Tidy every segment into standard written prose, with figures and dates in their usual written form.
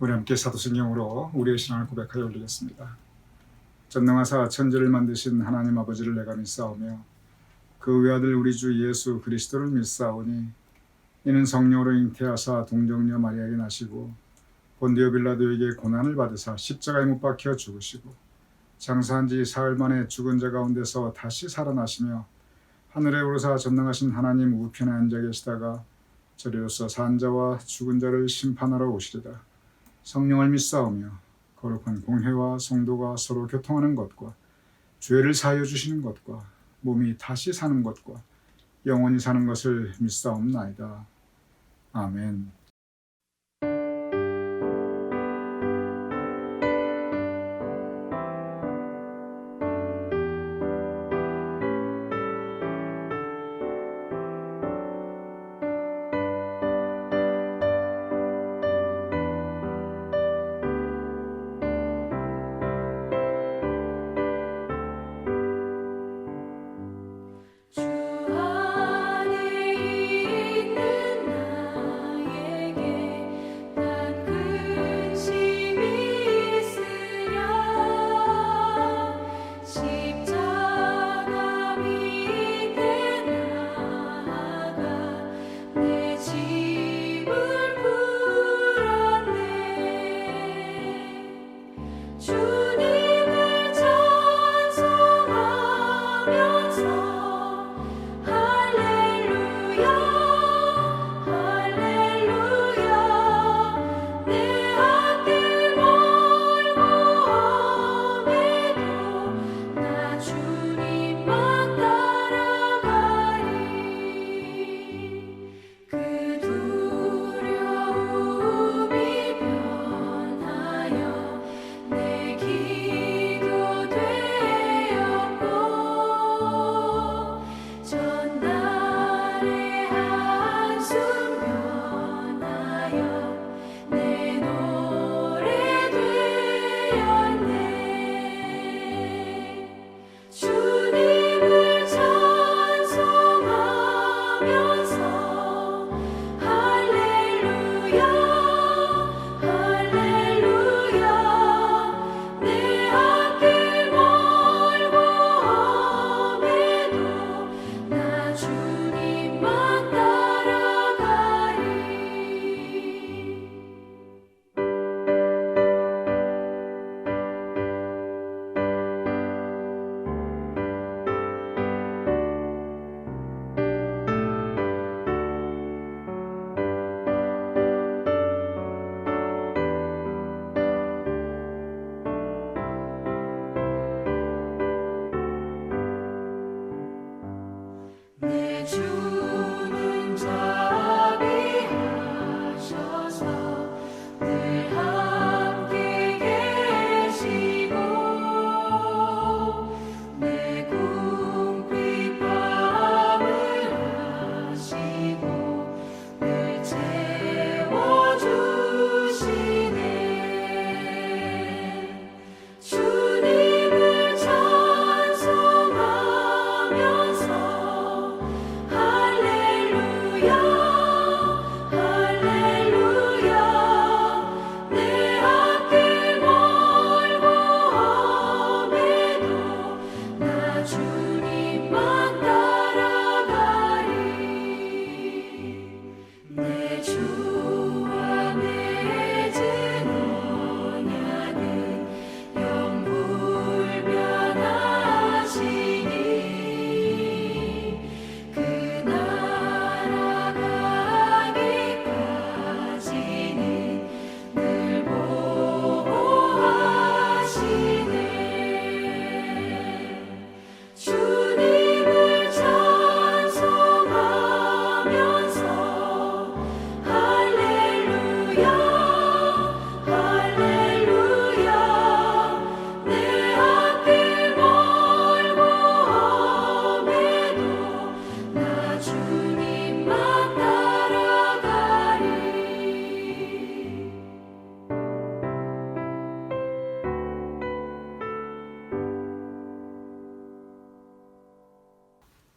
우리 함께 사도신경으로 우리의 신앙을 고백하여 올리겠습니다. 전능하사 천지를 만드신 하나님 아버지를 내가 믿사오며 그 외아들 우리 주 예수 그리스도를 믿사오니 이는 성령으로 잉태하사 동정녀 마리아에게 나시고 본디오 빌라도에게 고난을 받으사 십자가에 못 박혀 죽으시고 장사한 지 사흘 만에 죽은 자 가운데서 다시 살아나시며 하늘에 오르사 전능하신 하나님 우편에 앉아 계시다가 저리로서 산 자와 죽은 자를 심판하러 오시리라. 성령을 믿사오며 거룩한 공회와 성도가 서로 교통하는 것과 죄를 사하여 주시는 것과 몸이 다시 사는 것과 영원히 사는 것을 믿사옵나이다. 아멘.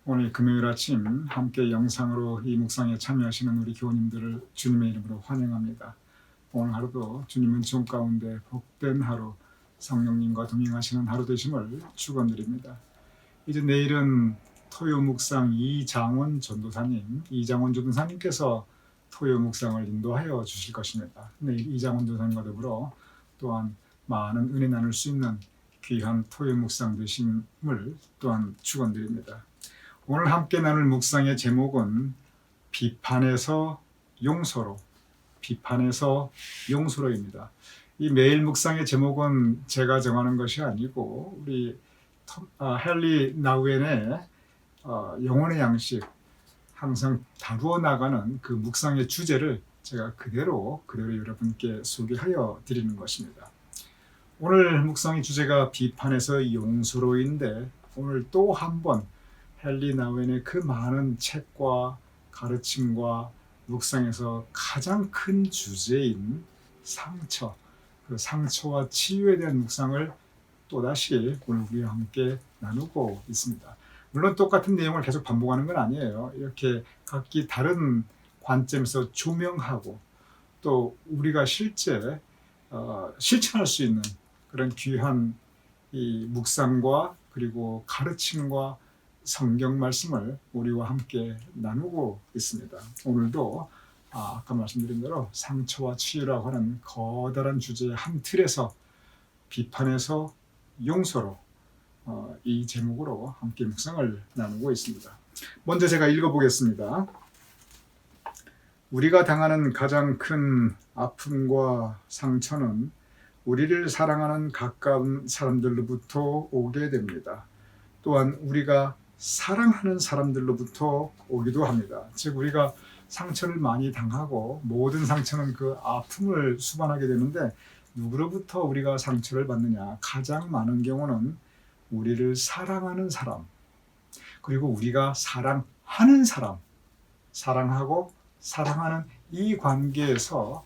오늘 금요일 아침 함께 영상으로 이 묵상에 참여하시는 우리 교우님들을 주님의 이름으로 환영합니다. 오늘 하루도 주님 은총 가운데 복된 하루, 성령님과 동행하시는 하루 되심을 축원드립니다. 이제 내일은 토요 묵상 이장원 전도사님께서 토요 묵상을 인도하여 주실 것입니다. 내일 이장원 전도사님과 더불어 또한 많은 은혜 나눌 수 있는 귀한 토요 묵상 되심을 또한 축원드립니다. 오늘 함께 나눌 묵상의 제목은 비판에서 용서로입니다. 이 매일 묵상의 제목은 제가 정하는 것이 아니고 우리 헨리 나우엔의 영혼의 양식 항상 다루어 나가는 그 묵상의 주제를 제가 그대로 여러분께 소개하여 드리는 것입니다. 오늘 묵상의 주제가 비판에서 용서로인데 오늘 또 한 번 헨리 나우엔의 그 많은 책과 가르침과 묵상에서 가장 큰 주제인 상처, 그 상처와 치유에 대한 묵상을 또다시 오늘 우리와 함께 나누고 있습니다. 물론 똑같은 내용을 계속 반복하는 건 아니에요. 이렇게 각기 다른 관점에서 조명하고 또 우리가 실제 실천할 수 있는 그런 귀한 이 묵상과 그리고 가르침과 성경 말씀을 우리와 함께 나누고 있습니다. 오늘도 아까 말씀드린 대로 상처와 치유라고 하는 거대한 주제의 한 틀에서 비판에서 용서로 이 제목으로 함께 묵상을 나누고 있습니다. 먼저 제가 읽어보겠습니다. 우리가 당하는 가장 큰 아픔과 상처는 우리를 사랑하는 가까운 사람들로부터 오게 됩니다. 또한 우리가 사랑하는 사람들로부터 오기도 합니다. 즉 우리가 상처를 많이 당하고 모든 상처는 그 아픔을 수반하게 되는데 누구로부터 우리가 상처를 받느냐? 가장 많은 경우는 우리를 사랑하는 사람, 그리고 우리가 사랑하는 사람, 사랑하고 사랑하는 이 관계에서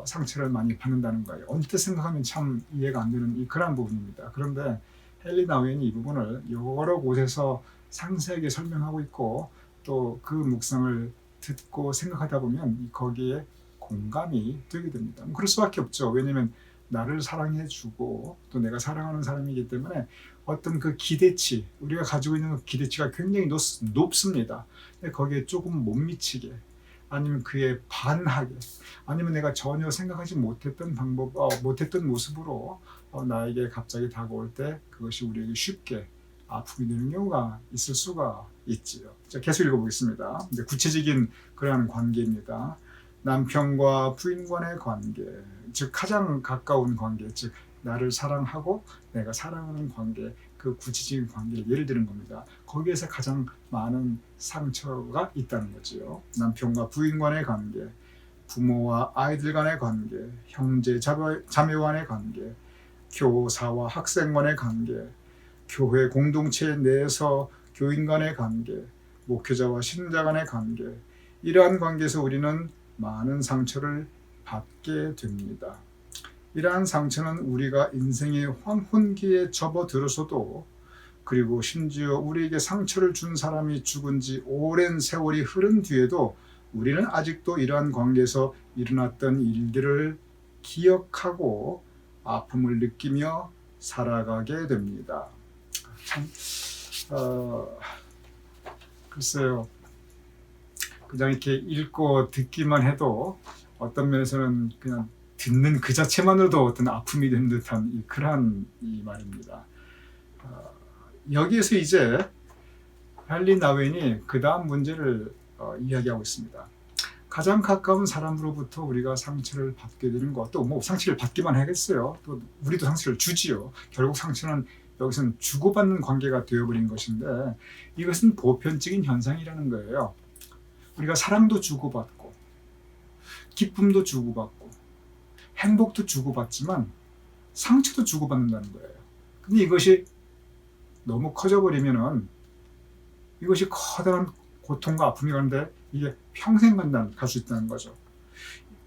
상처를 많이 받는다는 거예요. 언뜻 생각하면 참 이해가 안 되는 그런 부분입니다. 그런데 헨리 나우엔이 이 부분을 여러 곳에서 상세하게 설명하고 있고 또 그 묵상을 듣고 생각하다 보면 거기에 공감이 되게 됩니다. 그럴 수밖에 없죠. 왜냐하면 나를 사랑해주고 또 내가 사랑하는 사람이기 때문에 어떤 그 기대치, 우리가 가지고 있는 그 기대치가 굉장히 높습니다. 근데 거기에 조금 못 미치게 아니면 그에 반하게 아니면 내가 전혀 생각하지 못했던 못했던 모습으로 나에게 갑자기 다가올 때 그것이 우리에게 쉽게 아픔이 되는 경우가 있을 수가 있지요. 자, 계속 읽어보겠습니다. 이제 구체적인 그러한 관계입니다. 남편과 부인 간의 관계, 즉 가장 가까운 관계, 즉 나를 사랑하고 내가 사랑하는 관계, 그 구체적인 관계를 예를 드는 겁니다. 거기에서 가장 많은 상처가 있다는 거지요. 남편과 부인 간의 관계, 부모와 아이들 간의 관계, 형제 자매 간의 관계, 교사와 학생 간의 관계, 교회 공동체 내에서 교인 간의 관계, 목회자와 신자 간의 관계, 이러한 관계에서 우리는 많은 상처를 받게 됩니다. 이러한 상처는 우리가 인생의 황혼기에 접어들어서도 그리고 심지어 우리에게 상처를 준 사람이 죽은 지 오랜 세월이 흐른 뒤에도 우리는 아직도 이러한 관계에서 일어났던 일들을 기억하고 아픔을 느끼며 살아가게 됩니다. 참, 글쎄요. 그냥 이렇게 읽고 듣기만 해도 어떤 면에서는 그냥 듣는 그 자체만으로도 어떤 아픔이 되는 듯한 그러한 이 말입니다. 여기에서 이제 헨리 나우엔이 그 다음 문제를 이야기하고 있습니다. 가장 가까운 사람으로부터 우리가 상처를 받게 되는 것, 또 뭐 상처를 받기만 하겠어요. 또 우리도 상처를 주지요. 결국 상처는 여기서는 주고받는 관계가 되어버린 것인데 이것은 보편적인 현상이라는 거예요. 우리가 사랑도 주고받고 기쁨도 주고받고 행복도 주고받지만 상처도 주고받는다는 거예요. 근데 이것이 너무 커져버리면은 이것이 커다란 고통과 아픔이 가는데 이게 평생 갈 수 있다는 거죠.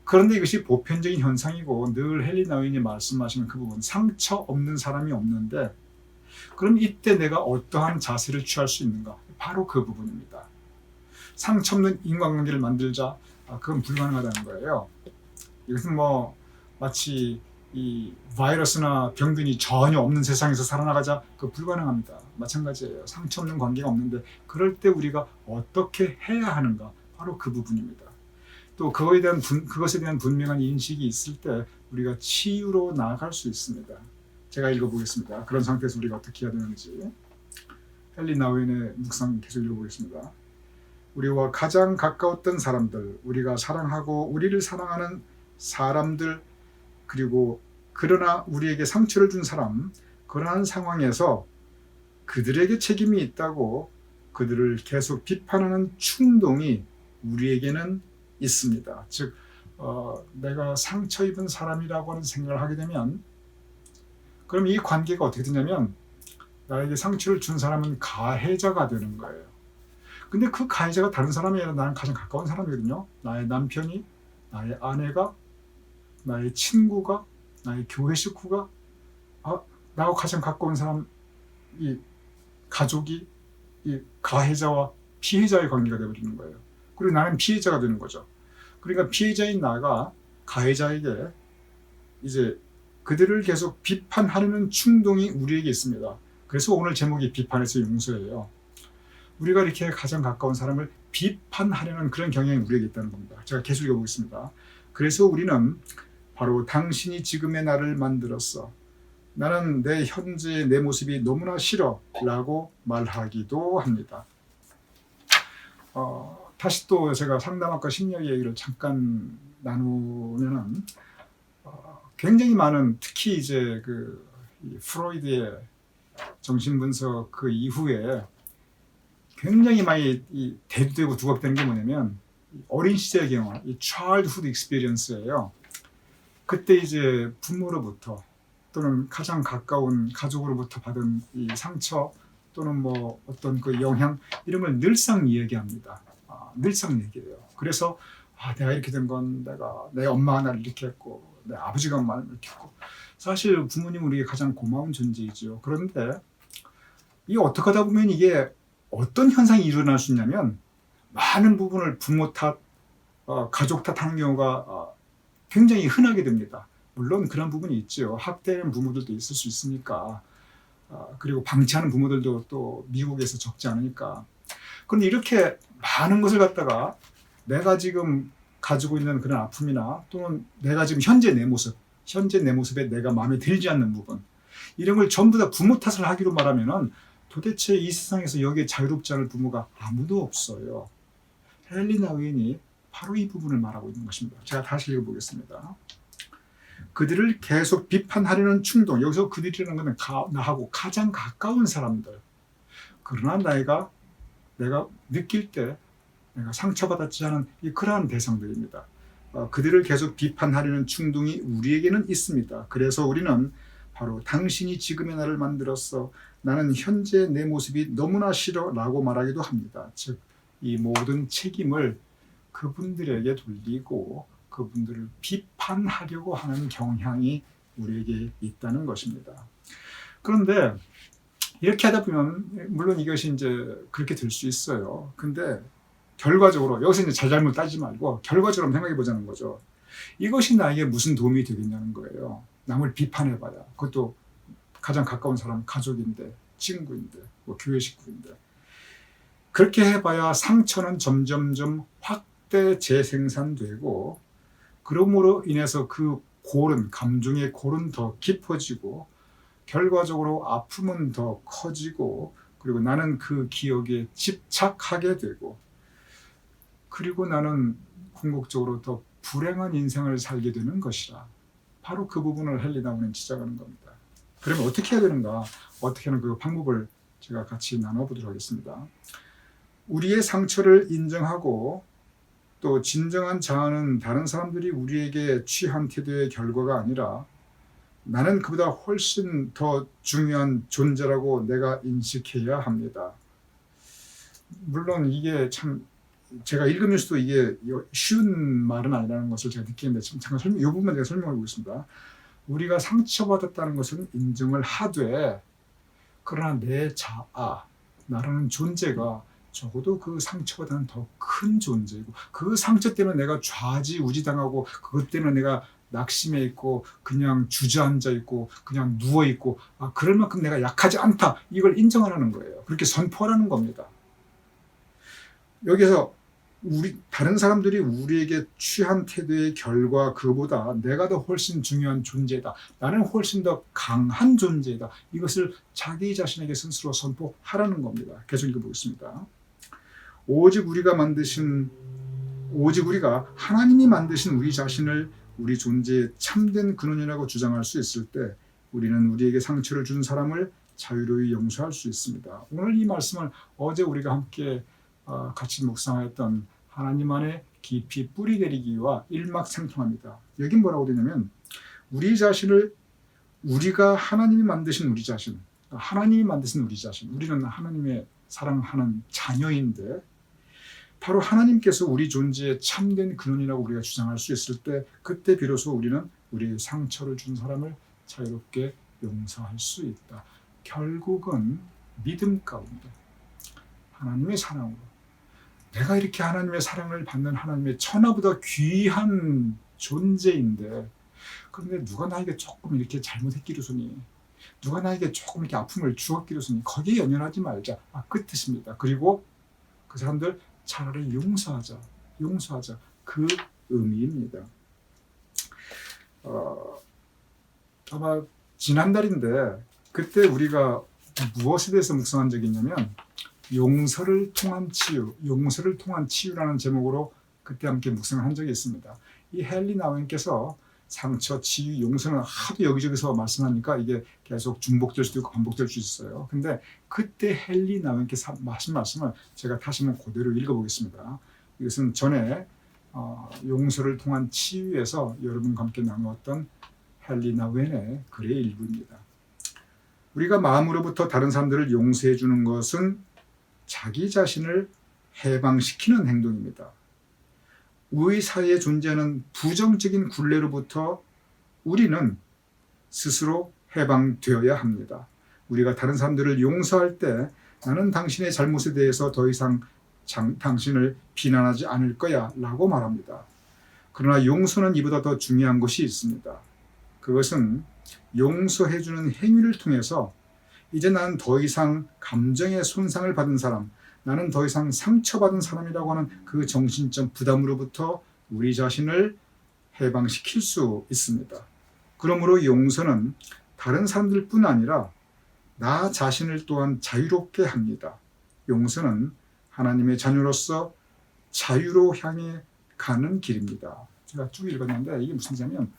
그런데 이것이 보편적인 현상이고 늘 헨리 나우엔이 말씀하시는 그 부분, 상처 없는 사람이 없는데 그럼 이때 내가 어떠한 자세를 취할 수 있는가? 바로 그 부분입니다. 상처 없는 인간관계를 만들자, 그건 불가능하다는 거예요. 이것은 뭐 마치 이 바이러스나 병균이 전혀 없는 세상에서 살아나가자 그 불가능합니다. 마찬가지예요. 상처 없는 관계가 없는데 그럴 때 우리가 어떻게 해야 하는가, 바로 그 부분입니다. 또 그것에 대한 분명한 인식이 있을 때 우리가 치유로 나아갈 수 있습니다. 제가 읽어보겠습니다. 그런 상태에서 우리가 어떻게 해야 되는지. 헨리 나우엔의 묵상 계속 읽어보겠습니다. 우리와 가장 가까웠던 사람들, 우리가 사랑하고 우리를 사랑하는 사람들, 그리고 그러나 우리에게 상처를 준 사람, 그러한 상황에서 그들에게 책임이 있다고 그들을 계속 비판하는 충동이 우리에게는 있습니다. 즉 내가 상처 입은 사람이라고 하는 생각을 하게 되면, 그럼 이 관계가 어떻게 되냐면 나에게 상처를 준 사람은 가해자가 되는 거예요. 근데 그 가해자가 다른 사람이 아니라 나는 가장 가까운 사람이거든요. 나의 남편이, 나의 아내가, 나의 친구가, 나의 교회 식구가, 나하고 가장 가까운 사람, 이 가족이 이 가해자와 피해자의 관계가 되어버리는 거예요. 그리고 나는 피해자가 되는 거죠. 그러니까 피해자인 나가 가해자에게 이제 그들을 계속 비판하려는 충동이 우리에게 있습니다. 그래서 오늘 제목이 비판에서 용서예요. 우리가 이렇게 가장 가까운 사람을 비판하려는 그런 경향이 우리에게 있다는 겁니다. 제가 계속 읽어보겠습니다. 그래서 우리는 바로 당신이 지금의 나를 만들었어. 나는 내 현재의 내 모습이 너무나 싫어 라고 말하기도 합니다. 다시 또 제가 상담학과 심리학 얘기를 잠깐 나누면은 굉장히 많은, 특히 이제 이 프로이드의 정신분석 그 이후에 굉장히 많이 대두되고 두각되는 게 뭐냐면 어린 시절 경험, 이 childhood experience예요. 그때 이제 부모로부터 또는 가장 가까운 가족으로부터 받은 이 상처 또는 뭐 어떤 그 영향, 이런 걸 늘상 이야기합니다. 늘상 얘기해요. 그래서 내가 이렇게 된 건 내 엄마가 나를 이렇게 했고 내 아버지가 나를 이렇게 했고, 사실 부모님은 우리에게 가장 고마운 존재이죠. 그런데 이 어떻게 하다 보면 이게 어떤 현상이 일어날 수 있냐면 많은 부분을 부모 탓, 가족 탓하는 경우가 굉장히 흔하게 됩니다. 물론 그런 부분이 있죠. 학대하는 부모들도 있을 수 있으니까. 그리고 방치하는 부모들도 또 미국에서 적지 않으니까. 그런데 이렇게 많은 것을 갖다가 내가 지금 가지고 있는 그런 아픔이나 또는 내가 지금 현재 내 모습에 내가 마음에 들지 않는 부분, 이런 걸 전부 다 부모 탓을 하기로 말하면은 도대체 이 세상에서 여기에 자유롭지 않을 부모가 아무도 없어요. 헨리 나우엔이 바로 이 부분을 말하고 있는 것입니다. 제가 다시 읽어보겠습니다. 그들을 계속 비판하려는 충동, 여기서 그들이라는 것은 나하고 가장 가까운 사람들, 그러나 내가 느낄 때 내가 상처받았지 않은 그러한 대상들입니다. 그들을 계속 비판하려는 충동이 우리에게는 있습니다. 그래서 우리는 바로 당신이 지금의 나를 만들었어. 나는 현재 내 모습이 너무나 싫어 라고 말하기도 합니다. 즉, 이 모든 책임을 그분들에게 돌리고 그분들을 비판하려고 하는 경향이 우리에게 있다는 것입니다. 그런데 이렇게 하다 보면 물론 이것이 이제 그렇게 될 수 있어요. 근데 결과적으로 여기서 이제 잘잘못 따지지 말고 결과적으로 생각해 보자는 거죠. 이것이 나에게 무슨 도움이 되겠냐는 거예요. 남을 비판해봐야, 그것도 가장 가까운 사람, 가족인데, 친구인데, 뭐 교회 식구인데, 그렇게 해봐야 상처는 점점점 확대 재생산되고, 그러므로 인해서 그 감정의 골은 더 깊어지고, 결과적으로 아픔은 더 커지고, 그리고 나는 그 기억에 집착하게 되고, 그리고 나는 궁극적으로 더 불행한 인생을 살게 되는 것이라. 바로 그 부분을 헨리 나우엔은 지적하는 겁니다. 그러면 어떻게 해야 되는가? 어떻게 하는 그 방법을 제가 같이 나눠보도록 하겠습니다. 우리의 상처를 인정하고 또 진정한 자아는 다른 사람들이 우리에게 취한 태도의 결과가 아니라 나는 그보다 훨씬 더 중요한 존재라고 내가 인식해야 합니다. 물론 이게 참 제가 읽으면서도 이게 쉬운 말은 아니라는 것을 제가 느끼는데 잠깐 이 부분만 제가 설명해 보겠습니다. 우리가 상처받았다는 것은 인정을 하되, 그러나 내 자아, 나라는 존재가 적어도 그 상처보다는 더 큰 존재이고, 그 상처 때문에 내가 좌지우지당하고, 그것 때문에 내가 낙심해 있고 그냥 주저앉아 있고 그냥 누워 있고, 그럴 만큼 내가 약하지 않다, 이걸 인정하라는 거예요. 그렇게 선포하라는 겁니다. 여기서 다른 사람들이 우리에게 취한 태도의 결과, 그보다 내가 더 훨씬 중요한 존재다, 나는 훨씬 더 강한 존재다, 이것을 자기 자신에게 스스로 선포하라는 겁니다. 계속 읽어보겠습니다. 오직 우리가 하나님이 만드신 우리 자신을 우리 존재의 참된 근원이라고 주장할 수 있을 때, 우리는 우리에게 상처를 준 사람을 자유로이 용서할 수 있습니다. 오늘 이 말씀을 어제 우리가 함께 같이 묵상하였던 하나님 안에 깊이 뿌리 내리기와 일맥상통합니다. 여긴 뭐라고 되냐면, 우리 자신을, 우리가 하나님이 만드신 우리 자신, 우리는 하나님의 사랑하는 자녀인데, 바로 하나님께서 우리 존재의 참된 근원이라고 우리가 주장할 수 있을 때, 그때 비로소 우리는 우리의 상처를 준 사람을 자유롭게 용서할 수 있다. 결국은 믿음 가운데 하나님의 사랑으로, 내가 이렇게 하나님의 사랑을 받는 하나님의 천하보다 귀한 존재인데, 그런데 누가 나에게 조금 이렇게 잘못했기로서니, 누가 나에게 조금 이렇게 아픔을 주었기로서니 거기에 연연하지 말자, 그 뜻입니다. 그리고 그 사람들 차라리 용서하자, 그 의미입니다. 아마 지난달인데, 그때 우리가 무엇에 대해서 묵상한 적이 있냐면, 용서를 통한 치유라는 제목으로 그때 함께 묵상을 한 적이 있습니다. 이 헨리 나우엔께서 상처, 치유, 용서는 하도 여기저기서 말씀하니까 이게 계속 중복될 수도 있고 반복될 수 있어요. 근데 그때 헨리 나우엔께서 하신 말씀을 제가 다시 한번 그대로 읽어보겠습니다. 이것은 전에 용서를 통한 치유에서 여러분과 함께 나누었던 헨리 나우엔의 글의 일부입니다. 우리가 마음으로부터 다른 사람들을 용서해 주는 것은 자기 자신을 해방시키는 행동입니다. 우리 사이에 존재하는 부정적인 굴레로부터 우리는 스스로 해방되어야 합니다. 우리가 다른 사람들을 용서할 때, 나는 당신의 잘못에 대해서 더 이상 당신을 비난하지 않을 거야 라고 말합니다. 그러나 용서는 이보다 더 중요한 것이 있습니다. 그것은 용서해주는 행위를 통해서 이제 나는 더 이상 감정의 손상을 받은 사람, 나는 더 이상 상처받은 사람이라고 하는 그 정신적 부담으로부터 우리 자신을 해방시킬 수 있습니다. 그러므로 용서는 다른 사람들뿐 아니라 나 자신을 또한 자유롭게 합니다. 용서는 하나님의 자녀로서 자유로 향해 가는 길입니다. 제가 쭉 읽었는데, 이게 무슨 얘기냐면,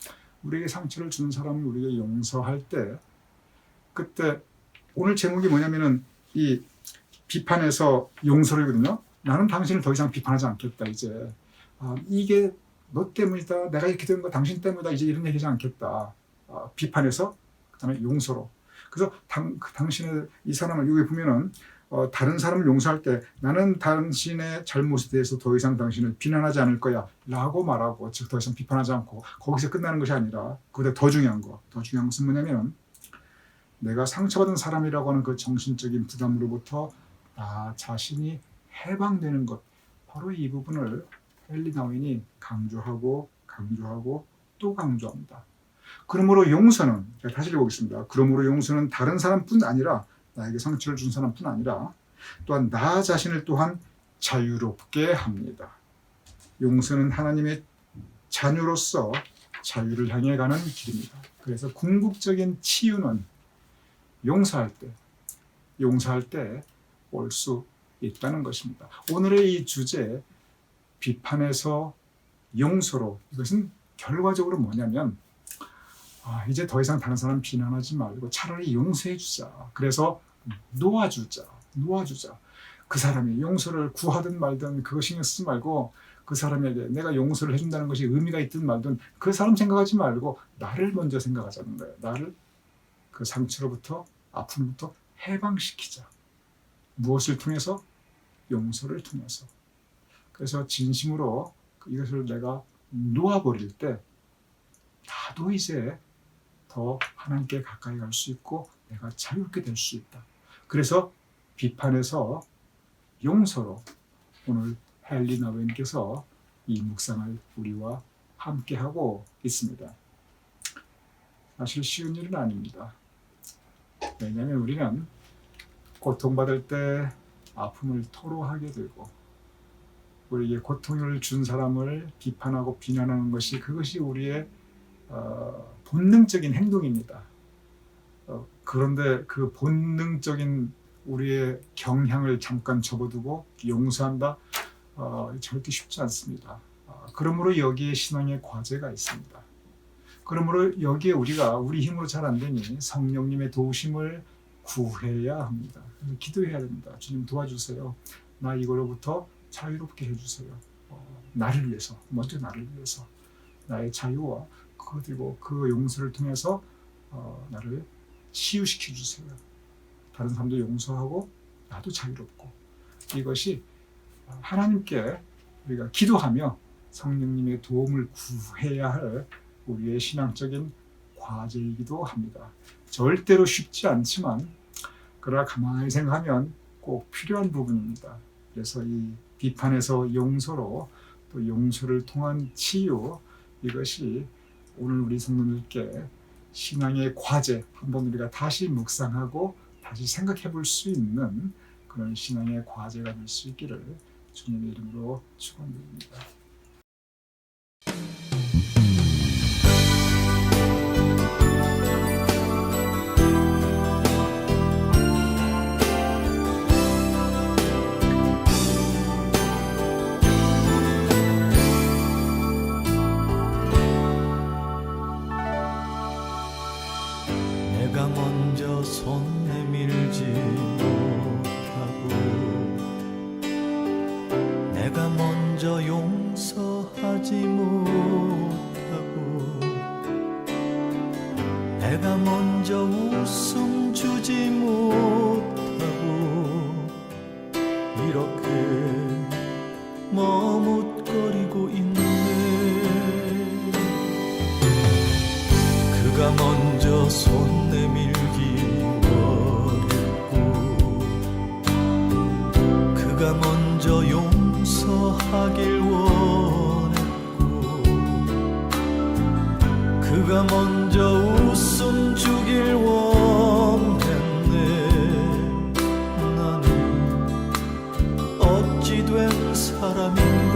우리에게 상처를 주는 사람을 우리가 용서할 때, 그때 오늘 제목이 뭐냐면은 이 비판에서 용서를거든요. 나는 당신을 더 이상 비판하지 않겠다. 이제 이게 너 때문이다, 내가 이렇게 된 거 당신 때문이다, 이제 이런 얘기하지 않겠다. 비판에서 그다음에 용서로. 그래서 당신의 이 사람을 여기 보면은 다른 사람을 용서할 때, 나는 당신의 잘못에 대해서 더 이상 당신을 비난하지 않을 거야 라고 말하고, 즉 더 이상 비판하지 않고 거기서 끝나는 것이 아니라, 그보다 더 중요한 것은 뭐냐면, 내가 상처받은 사람이라고 하는 그 정신적인 부담으로부터 나 자신이 해방되는 것, 바로 이 부분을 헨리 나우엔이 강조하고 또 강조합니다. 그러므로 용서는, 제가 다시 읽어보겠습니다. 그러므로 용서는 다른 사람뿐 아니라, 나에게 상처를 준 사람뿐 아니라 또한 나 자신을 또한 자유롭게 합니다. 용서는 하나님의 자녀로서 자유를 향해 가는 길입니다. 그래서 궁극적인 치유는 용서할 때 올 수 있다는 것입니다. 오늘의 이 주제, 비판에서 용서로, 이것은 결과적으로 뭐냐면, 이제 더 이상 다른 사람 비난하지 말고 차라리 용서해 주자. 그래서 놓아주자. 그 사람이 용서를 구하든 말든 그거 신경 쓰지 말고, 그 사람에게 내가 용서를 해준다는 것이 의미가 있든 말든 그 사람 생각하지 말고 나를 먼저 생각하자는 거예요. 나를 그 상처로부터, 아픔부터 해방시키자. 무엇을 통해서? 용서를 통해서. 그래서 진심으로 이것을 내가 놓아버릴 때, 나도 이제 더 하나님께 가까이 갈 수 있고 내가 자유롭게 될 수 있다. 그래서 비판에서 용서로 오늘 헬리나 웬께서 이 묵상을 우리와 함께 하고 있습니다. 사실 쉬운 일은 아닙니다. 왜냐하면 우리는 고통받을 때 아픔을 토로하게 되고 우리에게 고통을 준 사람을 비판하고 비난하는 것이 그것이 우리의 본능적인 행동입니다. 그런데 그 본능적인 우리의 경향을 잠깐 접어두고 용서한다? 절대 쉽지 않습니다. 그러므로 여기에 신앙의 과제가 있습니다. 그러므로 여기에 우리가 우리 힘으로 잘 안 되니 성령님의 도우심을 구해야 합니다. 기도해야 됩니다. 주님 도와주세요. 나 이거로부터 자유롭게 해주세요. 나를 위해서, 먼저 나를 위해서 나의 자유와 그리고 그 용서를 통해서 나를 치유시켜 주세요. 다른 사람도 용서하고 나도 자유롭고, 이것이 하나님께 우리가 기도하며 성령님의 도움을 구해야 할 우리의 신앙적인 과제이기도 합니다. 절대로 쉽지 않지만 그러나 가만히 생각하면 꼭 필요한 부분입니다. 그래서 이 비판에서 용서로 또 용서를 통한 치유, 이것이 오늘 우리 성도들께 신앙의 과제, 한번 우리가 다시 묵상하고 다시 생각해 볼 수 있는 그런 신앙의 과제가 될 수 있기를 주님의 이름으로 축원드립니다. 내가 먼저 손 내밀지 못하고 내가 먼저 용서하지 못하고 내가 먼저 웃음 주지 못하고 이렇게 머뭇거리고 있네. 그가 먼저 손 내밀기 원했고 그가 먼저 용서하길 원했고 그가 먼저 웃음 주길 원했네. 나는 어찌 된 사람인가.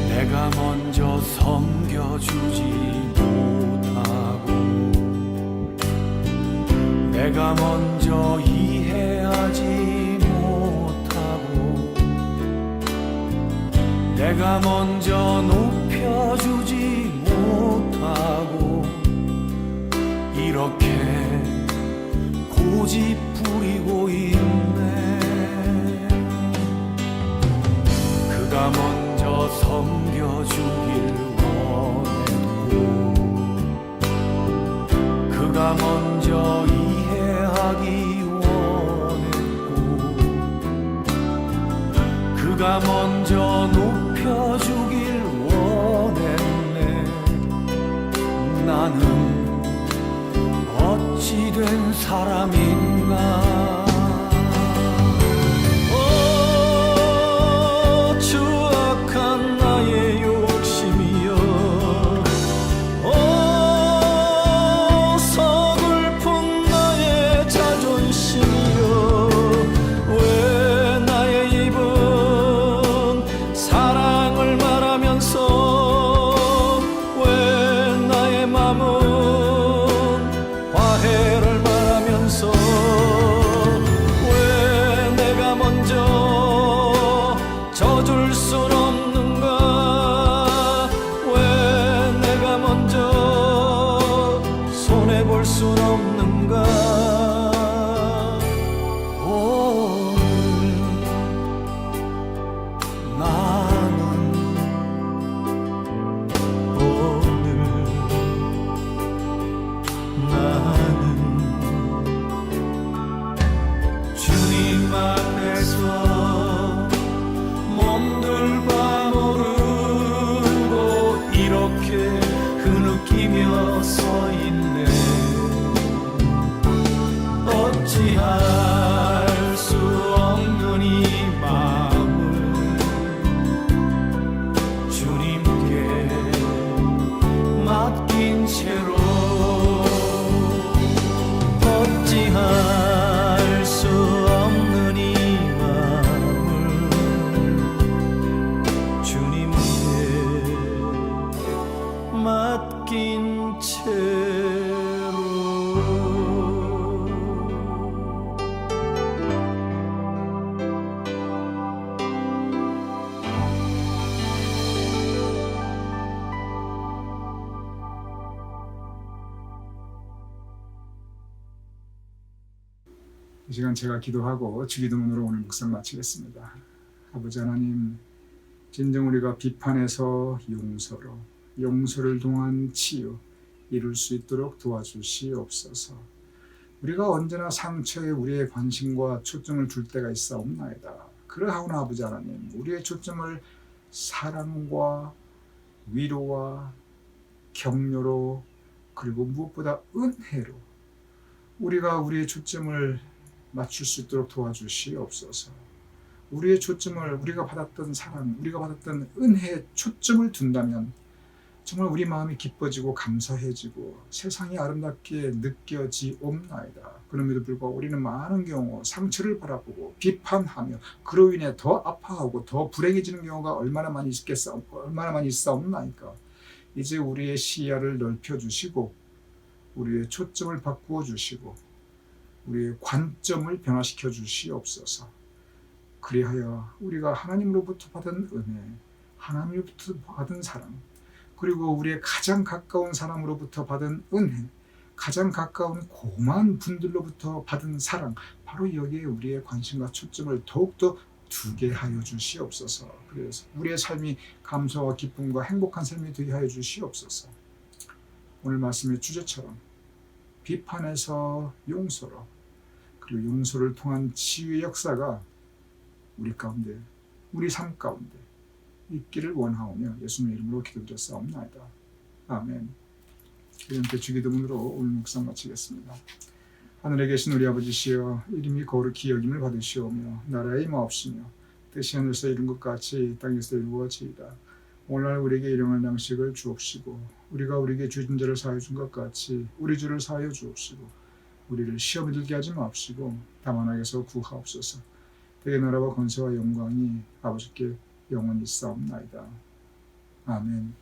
내가 먼저 섬겨주지 못하고 내가 먼저 이해하지 못하고 내가 먼저 높여주지 못하고 이렇게 고집 부리고 있네. 나는 어찌 된 사람인가. 추악한 나의 욕심이여, 서글픈 나의 자존심이여, 왜 나의 입은 사랑을 말하면서 왜 나의 맘은 화해를 말하면서 왜 내가 먼저 져줄 순 없는가, 왜 내가 먼저 손해볼 순 없는가. 오늘 나는 주님 앞에서 몸둘바 모르고 이렇게 흐느끼며 서 있네. 어찌할 수 없는 이 마음을 주님께 맡긴 채로, 어찌할 수 없는 이 마음을 주님께 맡긴 채로. 이 시간 제가 기도하고 주기도문으로 오늘 묵상 마치겠습니다. 아버지 하나님, 진정 우리가 비판에서 용서로, 용서를 통한 치유 이룰 수 있도록 도와주시옵소서. 우리가 언제나 상처에 우리의 관심과 초점을 둘 때가 있사옵나이다. 그러하오나 아버지 하나님, 우리의 초점을 사랑과 위로와 격려로, 그리고 무엇보다 은혜로 우리가 우리의 초점을 맞출 수 있도록 도와주시옵소서. 우리의 초점을, 우리가 받았던 사랑, 우리가 받았던 은혜에 초점을 둔다면 정말 우리 마음이 기뻐지고 감사해지고 세상이 아름답게 느껴지옵나이다. 그럼에도 불구하고 우리는 많은 경우 상처를 바라보고 비판하며 그로 인해 더 아파하고 더 불행해지는 경우가 얼마나 많이 있사옵나이까. 이제 우리의 시야를 넓혀주시고 우리의 초점을 바꾸어 주시고 우리의 관점을 변화시켜 주시옵소서. 그리하여 우리가 하나님으로부터 받은 은혜, 하나님으로부터 받은 사랑, 그리고 우리의 가장 가까운 사람으로부터 받은 은혜, 가장 가까운 고마운 분들로부터 받은 사랑, 바로 여기에 우리의 관심과 초점을 더욱더 두게 하여 주시옵소서. 그래서 우리의 삶이 감사와 기쁨과 행복한 삶이 되게 하여 주시옵소서. 오늘 말씀의 주제처럼 비판에서 용서로, 그리고 용서를 통한 치유의 역사가 우리 가운데, 우리 삶 가운데 있기를 원하오며 예수님의 이름으로 기도드렸사옵나이다. 아멘. 이렇게 주기도문으로 오늘 묵상 마치겠습니다. 하늘에 계신 우리 아버지시여, 이름이 거룩히 여김을 받으시오며 나라의 임하옵시며 뜻이 하늘에서 이룬 것 같이 땅에서 이루어지이다. 오늘날 우리에게 일용할 양식을 주옵시고 우리가 우리에게 주진 죄를 사하여 준 것 같이 우리 죄를 사하여 주옵시고 우리를 시험에 들게 하지 마옵시고 다만 악에서 구하옵소서. 대개 나라와 권세와 영광이 아버지께 영원히 있사옵나이다. 아멘.